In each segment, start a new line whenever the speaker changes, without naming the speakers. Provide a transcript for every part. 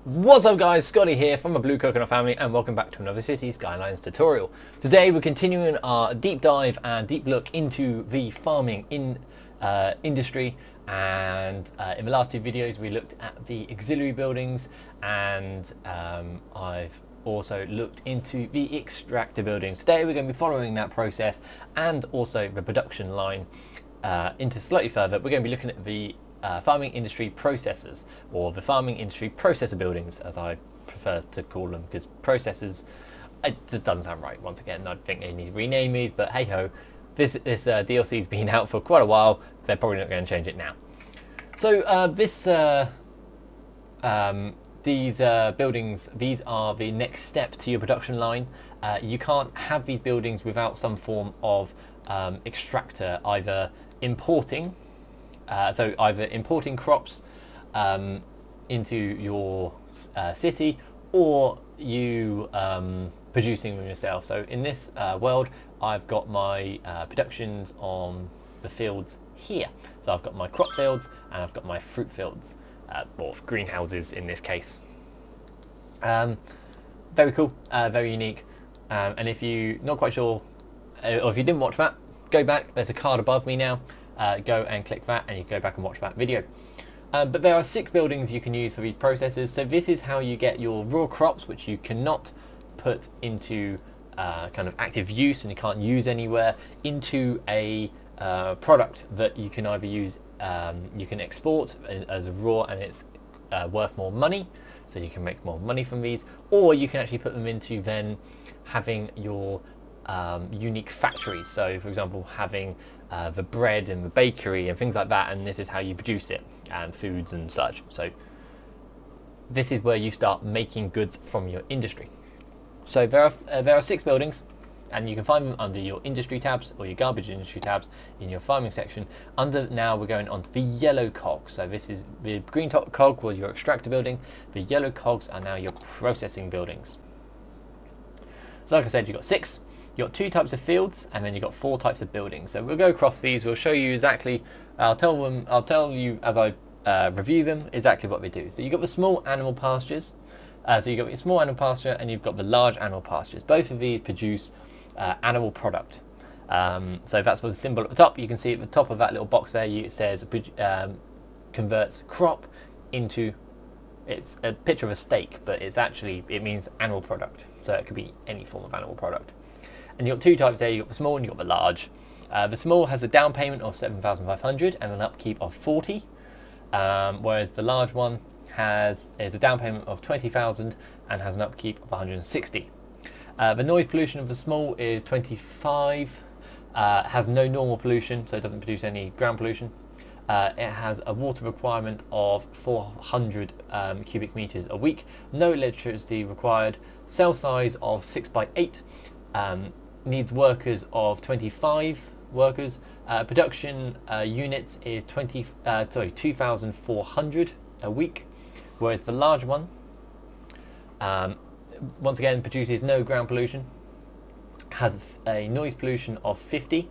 What's up guys, Skottyy here from the Blue Coconut family and welcome back to another City Skylines tutorial. Today we're continuing our deep dive and deep look into the farming industry, and in the last two videos we looked at the auxiliary buildings, and I've also looked into the extractor buildings. Today we're going to be following that process and also the production line into slightly further. We're going to be looking at the farming industry processors, or the farming industry processor buildings as I prefer to call them, because processors, it just doesn't sound right. Once again, I think they need to rename these, but hey ho, this DLC's been out for quite a while, they're probably not going to change it now. So these buildings, these are the next step to your production line. You can't have these buildings without some form of extractor, either importing crops into your city, or you producing them yourself. So in this world, I've got my productions on the fields here. So I've got my crop fields and I've got my fruit fields, or greenhouses in this case. Very cool, very unique. And if you're not quite sure, or if you didn't watch that, go back. There's a card above me now. Go and click that and you can go back and watch that video. But there are 6 buildings you can use for these processes. So this is how you get your raw crops, which you cannot put into kind of active use and you can't use anywhere, into a product that you can either use, you can export as a raw, and it's worth more money, so you can make more money from these, or you can actually put them into then having your unique factories. So for example, having the bread and the bakery and things like that, and this is how you produce it, and foods and such. So this is where you start making goods from your industry. So there are 6 buildings, and you can find them under your industry tabs or your garbage industry tabs in your farming section. Now we're going on to the yellow cogs. So this is the green top cog was your extractor building. The yellow cogs are now your processing buildings. So like I said, you've got 6. You've got 2 types of fields, and then you've got 4 types of buildings. So we'll go across these. We'll show you exactly. I'll tell you as I review them exactly what they do. So you've got the small animal pastures. So you've got your small animal pasture and you've got the large animal pastures. Both of these produce animal product. So that's with the symbol at the top. You can see at the top of that little box there, it says converts crop into. It's a picture of a steak, but it means animal product. So it could be any form of animal product. And you've got 2 types there. You've got the small and you've got the large. The small has a down payment of 7,500 and an upkeep of 40, whereas the large one is a down payment of 20,000 and has an upkeep of 160. The noise pollution of the small is 25, has no normal pollution, so it doesn't produce any ground pollution. It has a water requirement of 400 cubic meters a week, no electricity required, cell size of 6 by 8, needs workers of 25 workers. Production units is 2,400 a week, whereas the large one once again produces no ground pollution, has a noise pollution of 50,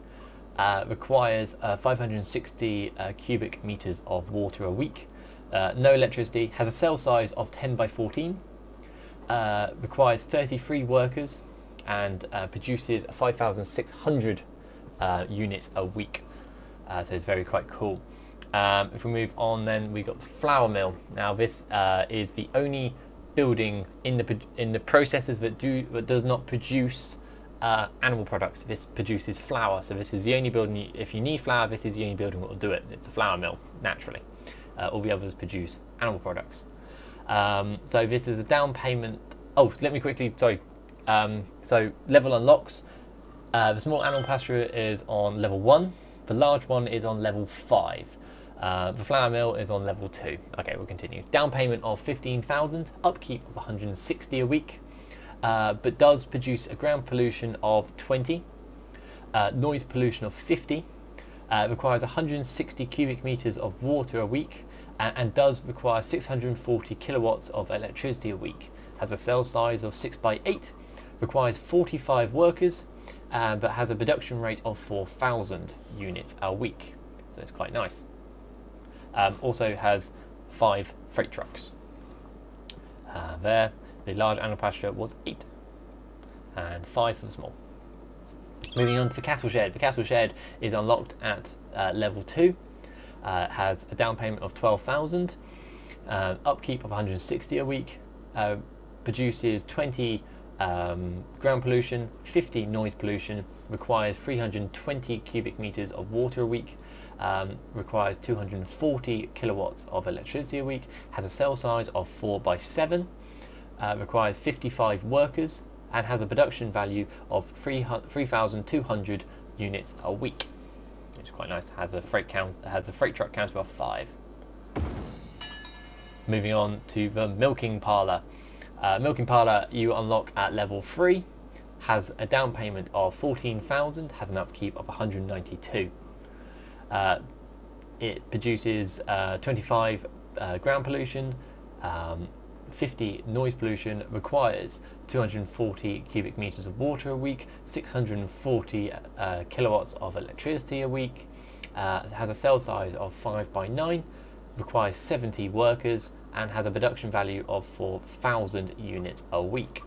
requires 560 cubic meters of water a week, no electricity, has a cell size of 10 by 14, requires 33 workers, and produces 5,600 units a week. So it's quite cool. If we move on, then we've got the flour mill. Now this is the only building in the processes that does not produce animal products. This produces flour, so this is the only building. If you need flour, this is the only building that will do it. It's a flour mill, naturally. All the others produce animal products. So this is a down payment. Oh, let me quickly. Sorry. So level unlocks. The small animal pasture is on level 1. The large one is on level 5. The flour mill is on level 2. Okay, we'll continue. Down payment of 15,000, upkeep of 160 a week, but does produce a ground pollution of 20, noise pollution of 50, requires 160 cubic meters of water a week, and does require 640 kilowatts of electricity a week. Has a cell size of 6 by 8, requires 45 workers, but has a production rate of 4,000 units a week. So it's quite nice. Also has 5 freight trucks. there. The large animal pasture was 8 and 5 for the small. Moving on to the cattle shed. The cattle shed is unlocked at level 2. Has a down payment of 12,000, upkeep of 160 a week, produces 20 ground pollution, 50 noise pollution, requires 320 cubic meters of water a week, requires 240 kilowatts of electricity a week, has a cell size of 4x7, requires 55 workers, and has a production value of 3,200 units a week, which is quite nice. Has a freight truck counter of 5. Moving on to the milking parlour. Milking parlour you unlock at level 3, has a down payment of 14,000, has an upkeep of 192. It produces 25 ground pollution, 50 noise pollution, requires 240 cubic meters of water a week, 640 kilowatts of electricity a week, has a cell size of 5x9, requires 70 workers, and has a production value of 4,000 units a week.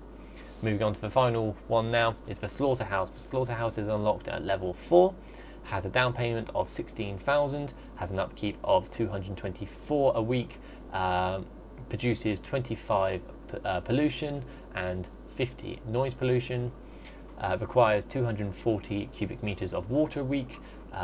Moving on to the final one now is the slaughterhouse. The slaughterhouse is unlocked at level 4, has a down payment of 16,000, has an upkeep of 224 a week, produces 25 pollution and 50 noise pollution, requires 240 cubic meters of water a week,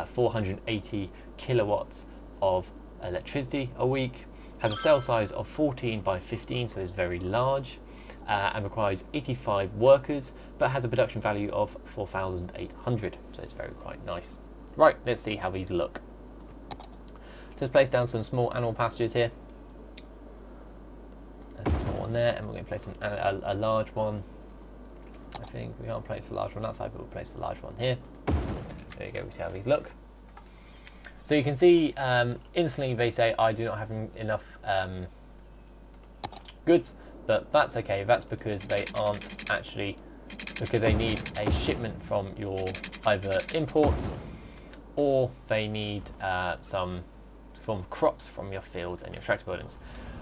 480 kilowatts of electricity a week, has a cell size of 14 by 15, so it's very large, and requires 85 workers, but has a production value of 4,800, so it's very quite nice. Right, let's see how these look. Just place down some small animal pastures here. There's a small one there, and we're going to place a large one. I think we can't place the large one that side, but we'll place the large one here. There you go, we see how these look. So you can see instantly they say I do not have enough goods, but that's okay. That's because they aren't actually, because they need a shipment from your either imports, or they need some from crops from your fields and your extractor buildings.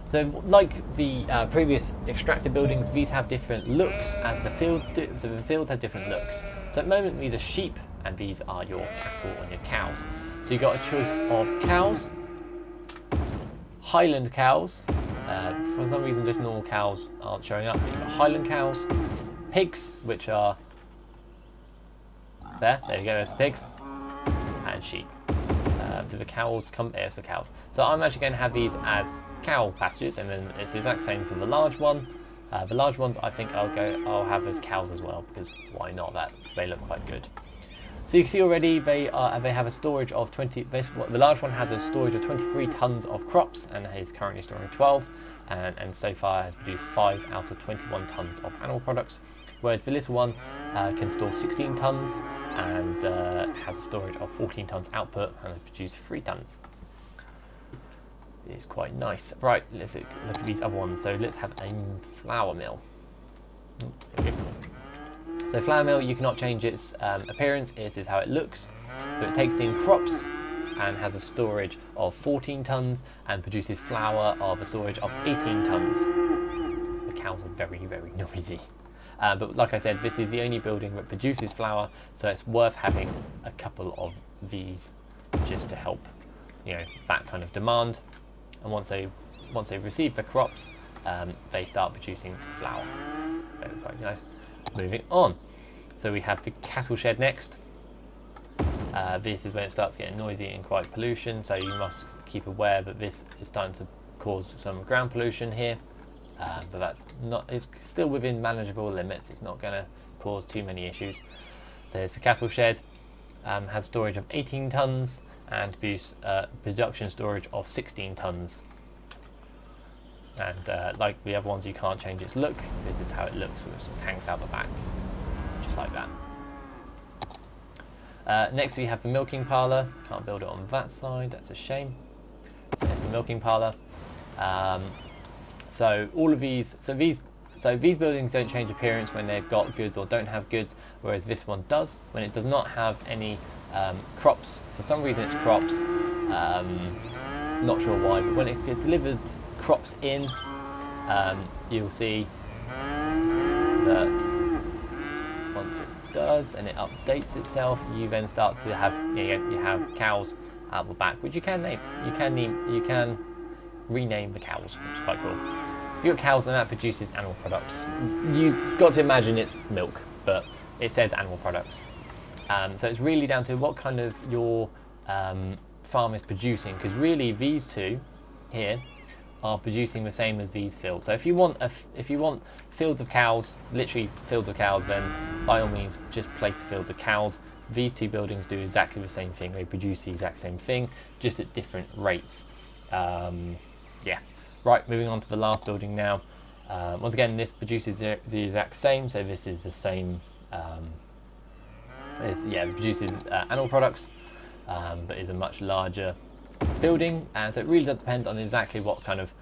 So like the previous extractor buildings, these have different looks as the fields do. So the fields have different looks. So at the moment these are sheep and these are your cattle and your cows. So you've got a choice of cows, Highland cows, for some reason just normal cows aren't showing up, but you've got Highland cows, pigs, which are there you go, there's pigs, and sheep. Do the cows come? Yes, the cows. So I'm actually going to have these as cow pastures, and then it's the exact same for the large one. The large ones I think I'll have as cows as well, because why not? They look quite good. So you can see already they have a storage of 20. The large one has a storage of 23 tons of crops and is currently storing 12, and so far has produced 5 out of 21 tons of animal products. Whereas the little one can store 16 tons and has a storage of 14 tons output and has produced 3 tons. It's quite nice. Right, let's look at these other ones. So let's have a flour mill. So flour mill, you cannot change its appearance. It is how it looks. So it takes in crops and has a storage of 14 tons and produces flour of a storage of 18 tons. The cows are very, very noisy. But like I said, this is the only building that produces flour, so it's worth having a couple of these just to help, that kind of demand. And once they receive the crops, they start producing flour. Very quite nice. Moving on, so we have the cattle shed next. This is when it starts getting noisy and quite pollution, so you must keep aware that this is starting to cause some ground pollution here, but it's still within manageable limits. It's not going to cause too many issues. So it's the cattle shed, has storage of 18 tons and production storage of 16 tons. And like the other ones, you can't change its look. This is how it looks with some tanks out the back, just like that. Next we have the milking parlour. Can't build it on that side, that's a shame. So there's the milking parlour. So all of these, so these buildings don't change appearance when they've got goods or don't have goods, whereas this one does. When it does not have any crops, for some reason it's crops, not sure why, but when it gets delivered crops in, you'll see that once it does and it updates itself, you then start to have you have cows out the back, which you can name. You can rename the cows, which is quite cool. If you've got cows and that produces animal products, you've got to imagine it's milk, but it says animal products. So it's really down to what kind of your farm is producing, because really these two here are producing the same as these fields. So if you want fields of cows, literally fields of cows, then by all means just place fields of cows. These two buildings do exactly the same thing. They produce the exact same thing, just at different rates. Yeah. Right, moving on to the last building now. Once again, this produces the exact same, so this is the same. It produces animal products, but is a much larger building, and so it really does depend on exactly what kind of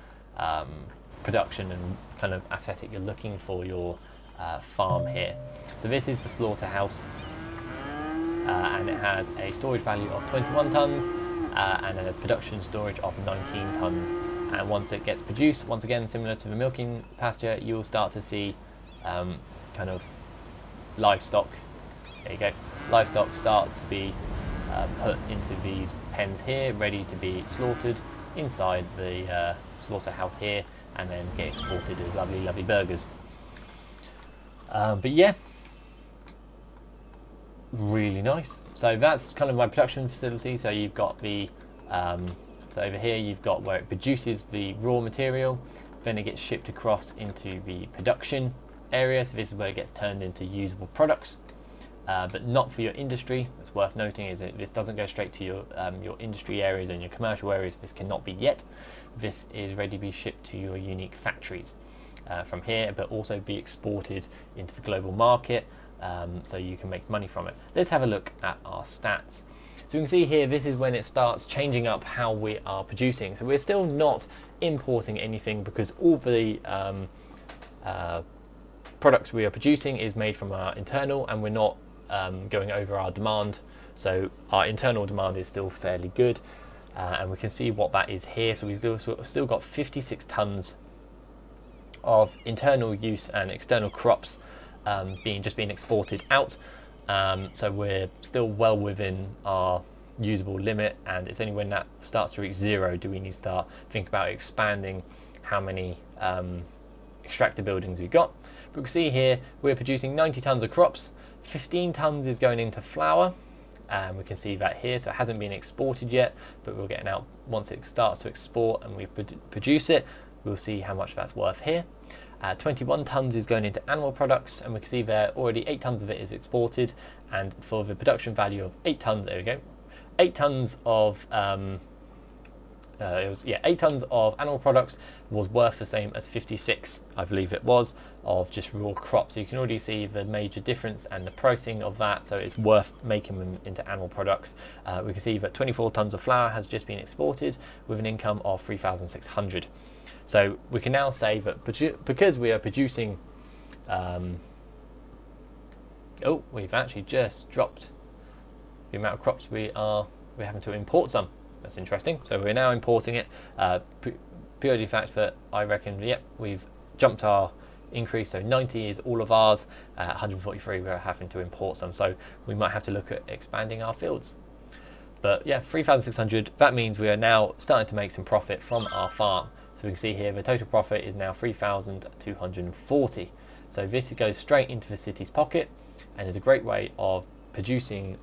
production and kind of aesthetic you're looking for your farm here. So this is the slaughterhouse, and it has a storage value of 21 tons and a production storage of 19 tons. And once it gets produced, once again similar to the milking pasture, you'll start to see kind of livestock. There you go. Livestock start to be put into these pens here, ready to be slaughtered inside the slaughterhouse here, and then get exported as lovely burgers. But yeah, really nice. So that's kind of my production facility. So you've got the so over here you've got where it produces the raw material, then it gets shipped across into the production area. So this is where it gets turned into usable products, but not for your industry. It's worth noting is that this doesn't go straight to your industry areas and your commercial areas. This cannot be yet. This is ready to be shipped to your unique factories from here, but also be exported into the global market, so you can make money from it. Let's have a look at our stats. So we can see here, this is when it starts changing up how we are producing. So we're still not importing anything, because all the products we are producing is made from our internal, and we're not going over our demand. So our internal demand is still fairly good, and we can see what that is here. So we've still got 56 tons of internal use and external crops being exported out. So we're still well within our usable limit, and it's only when that starts to reach zero do we need to start thinking about expanding how many extractor buildings we've got. But we can see here we're producing 90 tons of crops, 15 tons is going into flour, and we can see that here. So it hasn't been exported yet, but we'll get it out once it starts to export and we produce it. We'll see how much that's worth here. 21 tons is going into animal products, and we can see there already 8 tons of it is exported, and for the production value of 8 tons, there we go, 8 tons of 8 tons of animal products was worth the same as 56, I believe it was, of just raw crops. So you can already see the major difference and the pricing of that, so it's worth making them into animal products. We can see that 24 tons of flour has just been exported with an income of 3,600. So we can now say that because we are producing, we've actually just dropped the amount of crops we're having to import some. That's interesting. So we're now importing it purely the fact that I reckon, yep, we've jumped our increase. So 90 is all of ours, 143 we're having to import some. So we might have to look at expanding our fields. But yeah, 3,600, that means we are now starting to make some profit from our farm. So we can see here the total profit is now 3,240. So this goes straight into the city's pocket, and is a great way of producing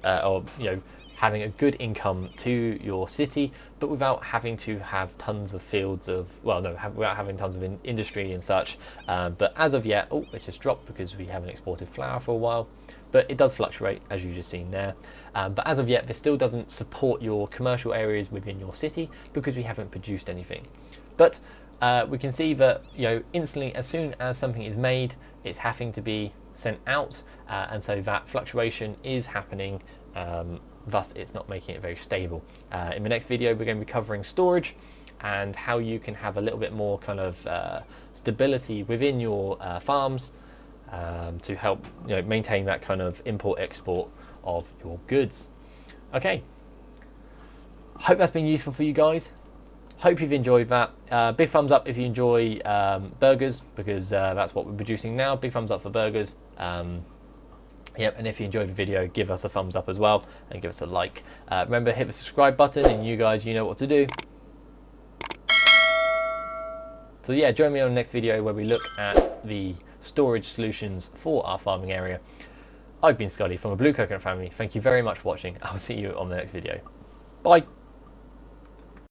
having a good income to your city, but without having to have tons of fields of, without having tons of industry and such. But as of yet, it's just dropped because we haven't exported flour for a while, but it does fluctuate as you've just seen there. But as of yet, this still doesn't support your commercial areas within your city because we haven't produced anything. But we can see that instantly, as soon as something is made, it's having to be sent out, and so that fluctuation is happening. Thus, it's not making it very stable. In the next video, we're going to be covering storage and how you can have a little bit more kind of stability within your farms to help maintain that kind of import-export of your goods. Okay, hope that's been useful for you guys. Hope you've enjoyed that. Big thumbs up if you enjoy burgers, because that's what we're producing now. Big thumbs up for burgers. Yep, and if you enjoyed the video, give us a thumbs up as well, and give us a like. Remember, hit the subscribe button, and you guys, you know what to do. So yeah, join me on the next video where we look at the storage solutions for our farming area. I've been Skottyy from the Blue Coconut family. Thank you very much for watching. I'll see you on the next video. Bye.